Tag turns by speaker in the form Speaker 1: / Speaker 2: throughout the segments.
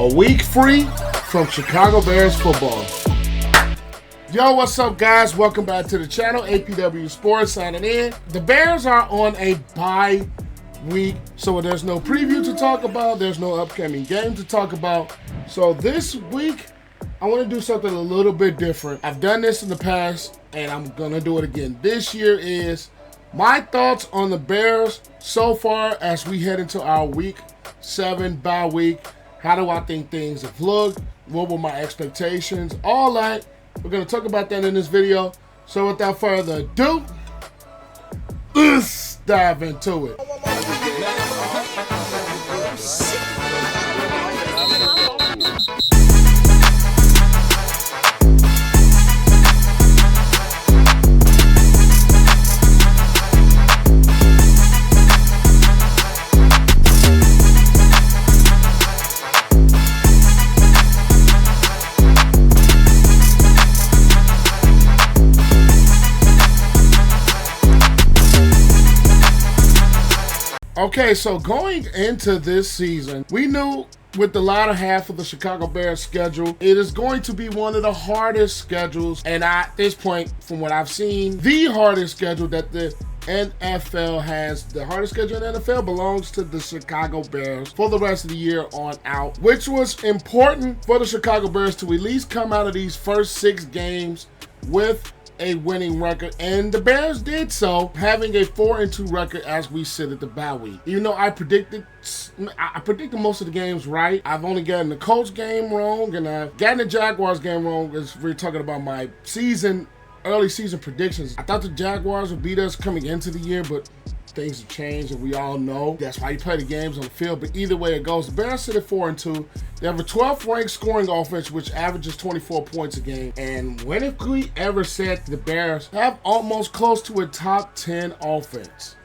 Speaker 1: A week free from Chicago Bears football. Yo, what's up, guys? Welcome back to the channel. APW Sports signing in. The Bears are on a bye week, so there's no preview to talk about. There's no upcoming game to talk about. So this week, I want to do something a little bit different. I've done this in the past, and I'm going to do it again. This year is my thoughts on the Bears so far as we head into our week 7 bye week. How do I think things have looked? What were my expectations? All that. We're going to talk about that in this video. So without further ado, let's dive into it. Okay, so going into this season, we knew with the latter half of the Chicago Bears schedule, it is going to be one of the hardest schedules, and at this point, from what I've seen, the hardest schedule that the NFL has. The hardest schedule in the NFL belongs to the Chicago Bears for the rest of the year on out, which was important for the Chicago Bears to at least come out of these first 6 games with a winning record, and the Bears did so, having a 4-2 record as we sit at the bye week. Even though I predicted most of the games right, I've only gotten the Colts game wrong, and I've gotten the Jaguars game wrong as we're talking about my early season predictions. I thought the Jaguars would beat us coming into the year, but things have changed, and we all know that's why you play the games on the field. But either way it goes, the Bears sit at 4-2. They have a 12th ranked scoring offense, which averages 24 points a game. And when have we ever said the Bears have almost close to a top 10 offense?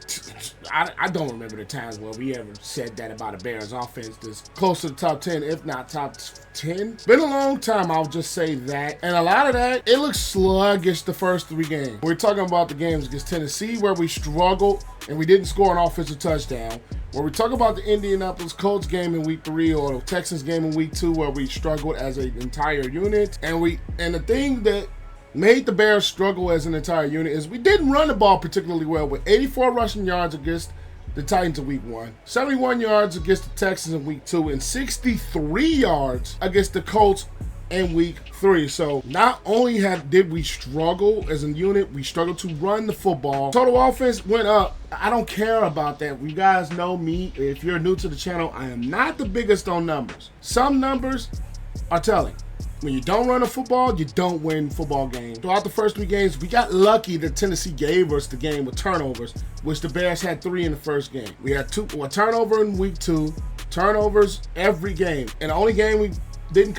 Speaker 1: I don't remember the times where we ever said that about a Bears offense that's close to the top 10, if not top 10. Been a long time, I'll just say that. And a lot of that, it looks sluggish the first 3 games. We're talking about the games against Tennessee where we struggled and we didn't score an offensive touchdown. Where we talk about the Indianapolis Colts game in week 3 or the Texans game in week 2 where we struggled as an entire unit. And the thing that made the Bears struggle as an entire unit is we didn't run the ball particularly well, with 84 rushing yards against the Titans in week 1, 71 yards against the Texans in week 2, and 63 yards against the Colts in week 3. So not only did we struggle as a unit, we struggled to run the football. Total offense went up. I don't care about that. You guys know me. If you're new to the channel, I am not the biggest on numbers. Some numbers are telling. When you don't run a football, you don't win football games. Throughout the first 3 games, we got lucky that Tennessee gave us the game with turnovers, which the Bears had 3 in the first game. We had a turnover in week 2, turnovers every game. And the only game we didn't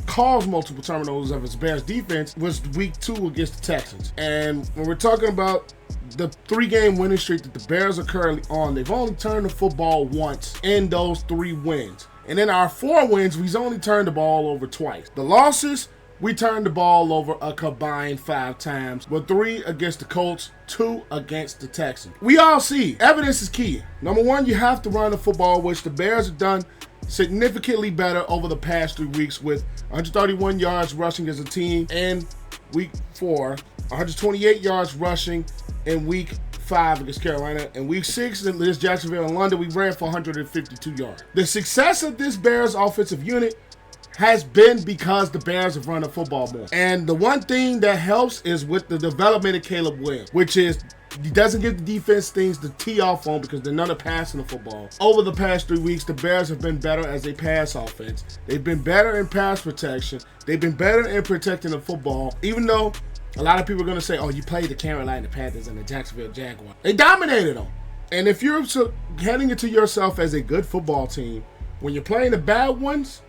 Speaker 1: cause multiple turnovers of his Bears defense was week 2 against the Texans. And when we're talking about the 3-game winning streak that the Bears are currently on, they've only turned the football once in those 3 wins. And in our 4 wins, we've only turned the ball over twice. The losses, we turned the ball over a combined 5 times, with 3 against the Colts, 2 against the Texans. We all see evidence is key. Number 1, you have to run the football, which the Bears have done significantly better over the past 3 weeks, with 131 yards rushing as a team in week 4, 128 yards rushing in week 5 against Carolina, and week 6 against Jacksonville and London, we ran for 152 yards. The success of this Bears offensive unit has been because the Bears have run the football more. And the one thing that helps is with the development of Caleb Williams, which is he doesn't give the defense things to tee off on because they're not passing the football. Over the past 3 weeks, the Bears have been better as a pass offense. They've been better in pass protection. They've been better in protecting the football, even though a lot of people are going to say, oh, you played the Carolina Panthers and the Jacksonville Jaguars. They dominated them. And if you're heading into yourself as a good football team, when you're playing the bad ones,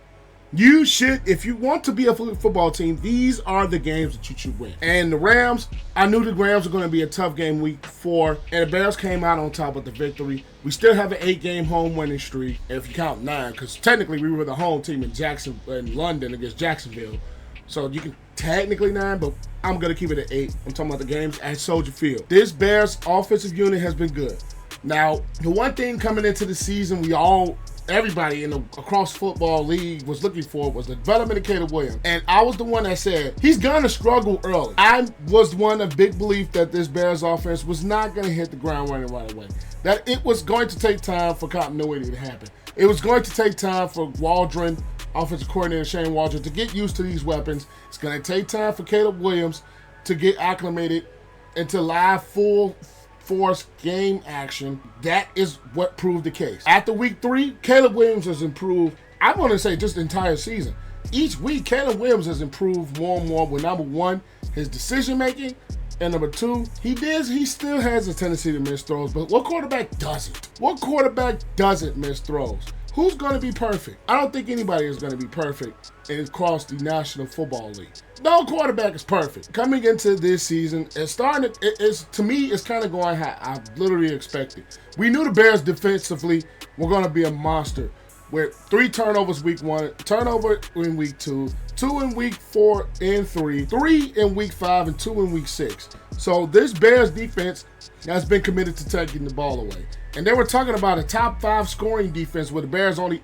Speaker 1: you should, if you want to be a football team, these are the games that you should win. And the Rams, I knew the Rams were going to be a tough game week 4, and the Bears came out on top with the victory. We still have an 8-game home winning streak, if you count 9, because technically we were the home team in London against Jacksonville. So you can technically 9, but I'm going to keep it at 8. I'm talking about the games at Soldier Field. This Bears offensive unit has been good. Now, the one thing coming into the season we all everybody across football league was looking for was the development of Caleb Williams. And I was the one that said he's gonna struggle early. I was one of big belief that this Bears offense was not gonna hit the ground running right away. That it was going to take time for continuity to happen. It was going to take time for Waldron, offensive coordinator Shane Waldron, to get used to these weapons. It's going to take time for Caleb Williams to get acclimated into live full force game action. That is what proved the case. After week 3, Caleb Williams has improved. I want to say just the entire season. Each week, Caleb Williams has improved more and more with, number 1, his decision making, and number 2, he still has a tendency to miss throws, but what quarterback doesn't? What quarterback doesn't miss throws? Who's going to be perfect? I don't think anybody is going to be perfect across the National Football League. No quarterback is perfect. Coming into this season, to me, it's kind of going how I literally expected. We knew the Bears defensively were going to be a monster with 3 turnovers week 1, turnover in week 2, 2 in week 4 and 3, 3 in week 5, and 2 in week 6. So this Bears defense has been committed to taking the ball away. And they were talking about a top 5 scoring defense with the Bears only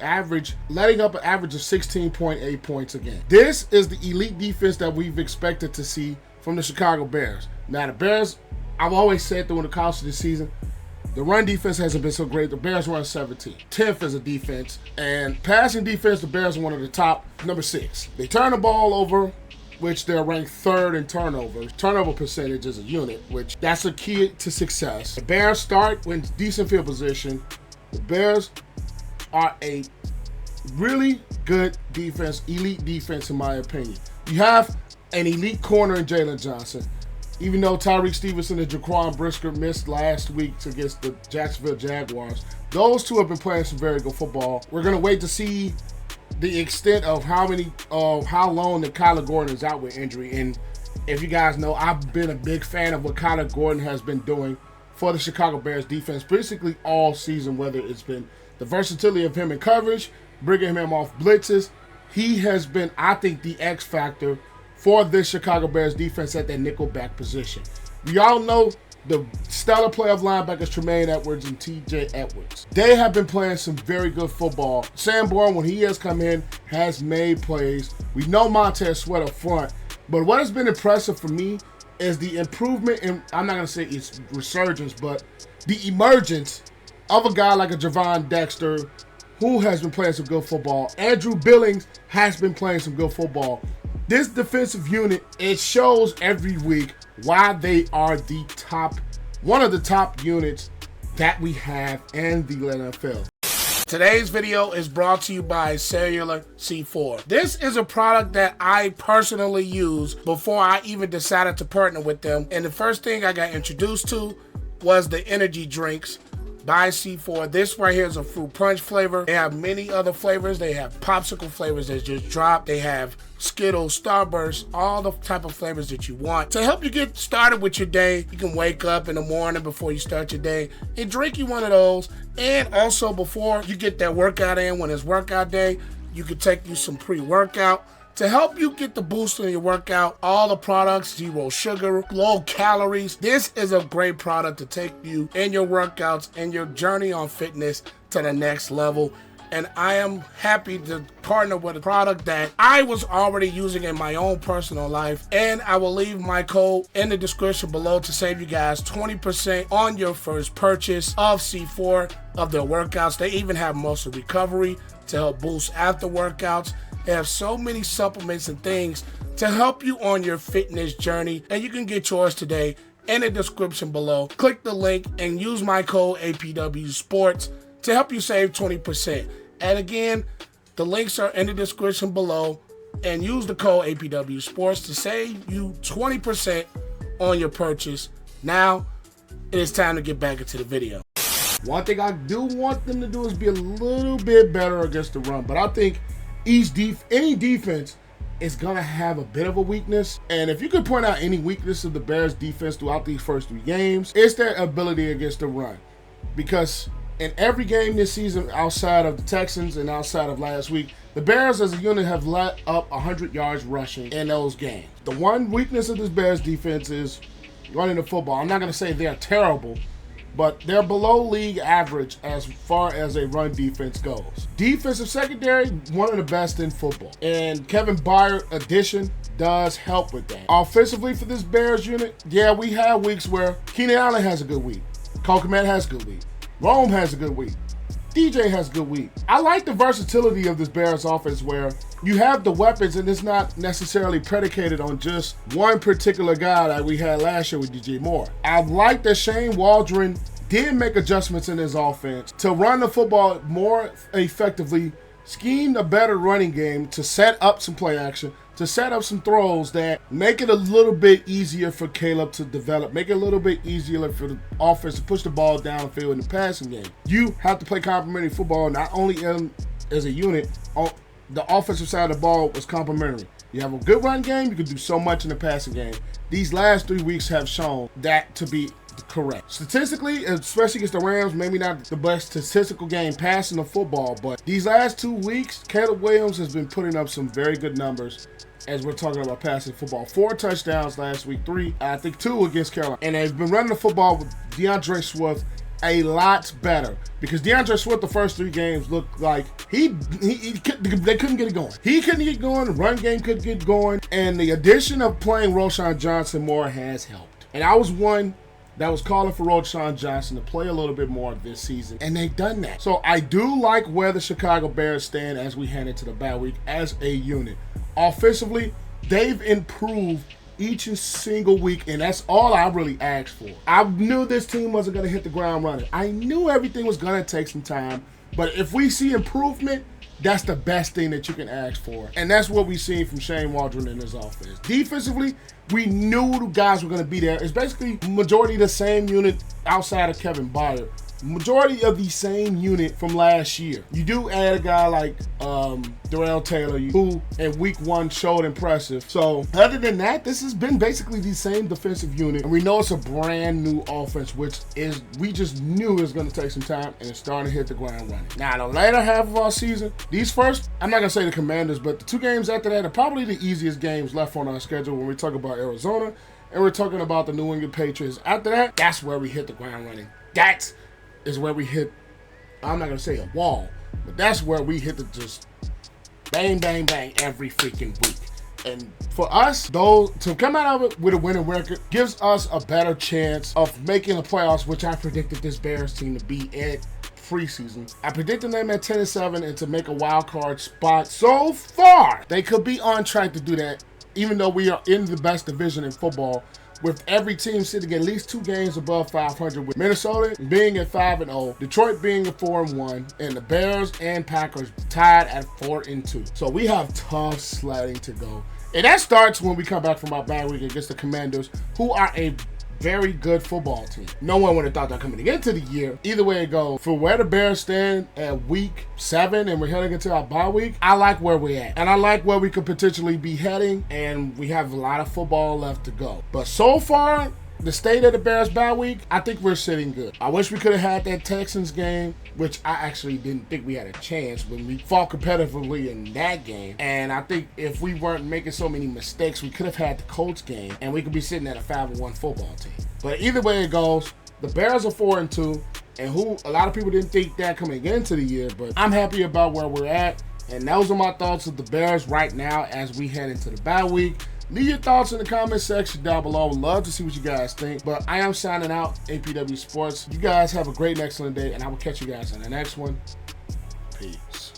Speaker 1: letting up an average of 16.8 points a game. This is the elite defense that we've expected to see from the Chicago Bears. Now the Bears, I've always said during the course of the season, the run defense hasn't been so great. The Bears run 17. 10th as a defense. And passing defense, the Bears are one of the top, number 6. They turn the ball over, which they're ranked 3rd in turnovers. Turnover percentage as a unit, which that's a key to success. The Bears start with decent field position. The Bears are a really good defense, elite defense in my opinion. You have an elite corner in Jaylon Johnson. Even though Tyreek Stevenson and Jaquan Brisker missed last week against the Jacksonville Jaguars, those two have been playing some very good football. We're going to wait to see the extent of how long that Kyler Gordon is out with injury. And if you guys know, I've been a big fan of what Kyler Gordon has been doing for the Chicago Bears defense basically all season, whether it's been the versatility of him in coverage, bringing him off blitzes. He has been, I think, the X factor for this Chicago Bears defense at that nickelback position. We all know the stellar play of linebackers Tremaine Edwards and T.J. Edwards. They have been playing some very good football. Sanborn, when he has come in, has made plays. We know Montez sweat up front, but what has been impressive for me is the improvement in, I'm not going to say it's resurgence, but the emergence of a guy like a Javon Dexter who has been playing some good football. Andrew Billings has been playing some good football. This defensive unit, it shows every week why they are one of the top units that we have in the NFL. Today's video is brought to you by Cellular C4. This is a product that I personally used before I even decided to partner with them. And the first thing I got introduced to was the energy drinks by C4. This right here is a fruit punch flavor. They have many other flavors. They have popsicle flavors that just dropped. They have Skittles, Starburst, all the type of flavors that you want. To help you get started with your day, you can wake up in the morning before you start your day and drink you one of those. And also before you get that workout in, when it's workout day, you can take you some pre-workout. To help you get the boost in your workout, all the products, 0 sugar, low calories. This is a great product to take you in your workouts and your journey on fitness to the next level. And I am happy to partner with a product that I was already using in my own personal life. And I will leave my code in the description below to save you guys 20% on your first purchase of C4 of their workouts. They even have muscle recovery to help boost after workouts. They have so many supplements and things to help you on your fitness journey, and you can get yours today in the description below. Click the link and use my code APW Sports to help you save 20%. And again, the links are in the description below, and use the code APW Sports to save you 20% on your purchase. Now, it is time to get back into the video. One thing I do want them to do is be a little bit better against the run, but I think any defense is going to have a bit of a weakness. And if you could point out any weakness of the Bears defense throughout these first 3 games, it's their ability against the run. Because in every game this season, outside of the Texans and outside of last week, the Bears as a unit have let up 100 yards rushing in those games. The one weakness of this Bears defense is running the football. I'm not going to say they're terrible, but they're below league average as far as a run defense goes. Defensive secondary, one of the best in football. And Kevin Byard addition does help with that. Offensively for this Bears unit, yeah, we have weeks where Keenan Allen has a good week. Kmet has a good week. Rome has a good week. DJ has a good week. I like the versatility of this Bears offense where you have the weapons and it's not necessarily predicated on just one particular guy like we had last year with DJ Moore. I like that Shane Waldron did make adjustments in his offense to run the football more effectively, scheme a better running game to set up some play action, to set up some throws that make it a little bit easier for Caleb to develop, make it a little bit easier for the offense to push the ball downfield in the passing game. You have to play complementary football, not only as a unit. On the offensive side of the ball was complementary. You have a good run game, you can do so much in the passing game. These last 3 weeks have shown that to be correct. Statistically, especially against the Rams, maybe not the best statistical game passing the football, but these last 2 weeks, Caleb Williams has been putting up some very good numbers as we're talking about passing football. 4 touchdowns last week, 3, I think 2 against Carolina. And they've been running the football with DeAndre Swift a lot better because DeAndre Swift the first 3 games looked like they couldn't get it going. He couldn't get going, the run game couldn't get going, and the addition of playing Roschon Johnson more has helped. And I was one that was calling for Roschon Johnson to play a little bit more this season, and they've done that. So I do like where the Chicago Bears stand as we head into the bye week as a unit. Offensively, they've improved each and single week, and that's all I really asked for. I knew this team wasn't going to hit the ground running. I knew everything was going to take some time, but if we see improvement, that's the best thing that you can ask for. And that's what we've seen from Shane Waldron in his offense. Defensively, we knew the guys were going to be there. It's basically majority of the same unit outside of Kevin Byard. Majority of the same unit from last year. You do add a guy like Darrell Taylor, who in week 1 showed impressive. So other than that, this has been basically the same defensive unit. And we know it's a brand new offense, which is we just knew it was going to take some time, and it's starting to hit the ground running. Now, the later half of our season, these first, I'm not going to say the Commanders, but the 2 games after that are probably the easiest games left on our schedule when we talk about Arizona and we're talking about the New England Patriots. After that, that's where we hit the ground running. That is where we hit, I'm not going to say a wall, but that's where we hit the just bang, bang, bang every freaking week. And for us, though, to come out of it with a winning record gives us a better chance of making the playoffs, which I predicted this Bears team to be at preseason. I predicted them at 10-7 and to make a wild card spot. So far, they could be on track to do that, even though we are in the best division in football, with every team sitting at least 2 games above 500, with Minnesota being at 5-0, Detroit being at 4-1, and the Bears and Packers tied at 4-2. So we have tough sledding to go. And that starts when we come back from our bye week against the Commanders, who are a very good football team. No one would have thought that coming into the year. Either way it goes, for where the Bears stand at week 7 and we're heading into our bye week, I like where we're at. And I like where we could potentially be heading, and we have a lot of football left to go. But so far, the state of the Bears bye week, I think we're sitting good. I wish we could have had that Texans game, which I actually didn't think we had a chance when we fought competitively in that game. And I think if we weren't making so many mistakes, we could have had the Colts game, and we could be sitting at a 5-1 football team. But either way it goes, the Bears are 4-2, and who a lot of people didn't think that coming into the year, but I'm happy about where we're at. And those are my thoughts of the Bears right now as we head into the bye week. Leave your thoughts in the comment section down below. Would love to see what you guys think. But I am signing out, APW Sports. You guys have a great and excellent day, and I will catch you guys on the next one. Peace.